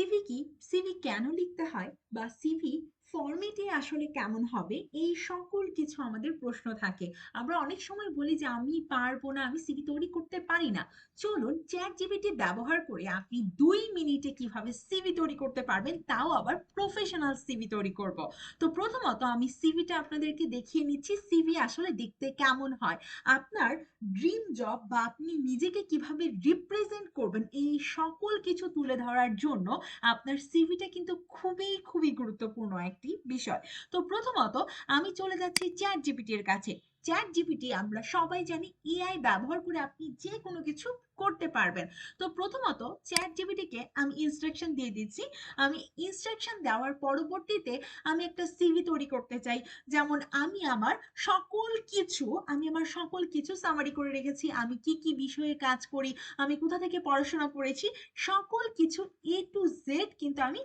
CV কি, CV কেন লিখতে হয়, বা সিভি ফরম্যাটে আসলে কেমন হবে, এই সকল কিছু আমাদের প্রশ্ন থাকে। আমরা অনেক সময় বলি যে আমি পারবো না, আমি সিভি তৈরি করতে পারি না। চলুন চ্যাট জিপিটি ব্যবহার করে আপনি 2 মিনিটে কিভাবে সিভি তৈরি করতে পারবেন, তাও আবার প্রফেশনাল সিভি তৈরি করব। তো প্রথমত আমি সিভিটা আপনাদেরকে দেখিয়ে নিচ্ছি সিভি আসলে দেখতে কেমন হয়। আপনার ড্রিম জব বা আপনি নিজেকে কিভাবে রিপ্রেজেন্ট করবেন, এই সকল কিছু তুলে ধরার জন্য আপনার সিভিটা কিন্তু খুবই খুবই গুরুত্বপূর্ণ একটি বিষয়। তো প্রথমত আমি চলে যাচ্ছি চ্যাট জিপিটি এর কাছে। চ্যাট জিপিটি আমরা সবাই জানি এআই ব্যবহার করে আপনি যে কোনো কিছু করতে পারবেন। তো প্রথমত চ্যাট জিপিটিকে আমি ইনস্ট্রাকশন দিয়ে দিচ্ছি। আমি ইনস্ট্রাকশন দেওয়ার পরবর্তীতে আমি একটা সিভি তৈরি করতে চাই। যেমন আমি আমার সকল কিছু সামারি করে রেখেছি, আমি কি কি বিষয়ে কাজ করি, আমি কোথা থেকে পড়াশোনা করেছি, সকল কিছু A to Z কিন্তু আমি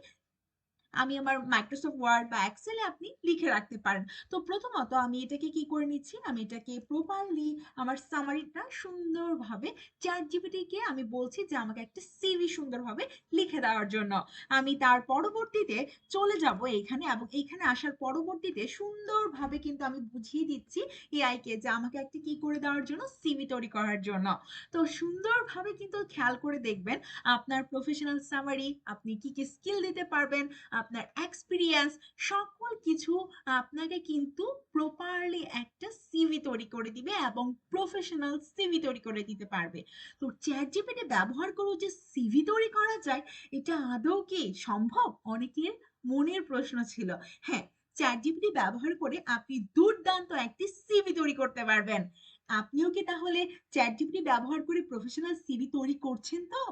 আমি আমার মাইক্রোসফট ওয়ার্ড বা এক্সেলে আপনি লিখে রাখতে পারেন। তো প্রথমত আমি এটাকে কি করে নিচ্ছি, আমি এটাকে প্রপারলি আমার সামারিটা সুন্দরভাবে চ্যাট জিপিটিকে আমি বলছি যে আমাকে একটা সিভি সুন্দরভাবে লিখে দেওয়ার জন্য। আমি তার পরবর্তীতে চলে যাব এইখানে, এবং এইখানে আসার পরবর্তীতে সুন্দরভাবে কিন্তু আমি বুঝিয়ে দিচ্ছি এআই কে যে আমাকে একটা কি করে দেওয়ার জন্য, সিভি তৈরি করার জন্য। তো সুন্দরভাবে কিন্তু খেয়াল করে দেখবেন আপনার প্রফেশনাল সামারি, আপনি কি কি স্কিল দিতে পারবেন, আপনার এক্সপিরিয়েন্স, সকল কিছু আপনাকে কিন্তু প্রপারলি একটা সিভি তৈরি করে দিবে এবং প্রফেশনাল সিভি তৈরি করে দিতে পারবে। তো চ্যাট জিপিটি ব্যবহার করেও যে সিভি তৈরি করা যায়, এটা আদৌ কি সম্ভব, অনেকের মনের প্রশ্ন ছিল। হ্যাঁ, চ্যাট জিপিটি ব্যবহার করে আপনি দুর্দান্ত একটি সিভি তৈরি করতে পারবেন। আপনিও কি তাহলে চ্যাট জিপিটি ব্যবহার করে প্রফেশনাল সিভি তৈরি করছেন তো?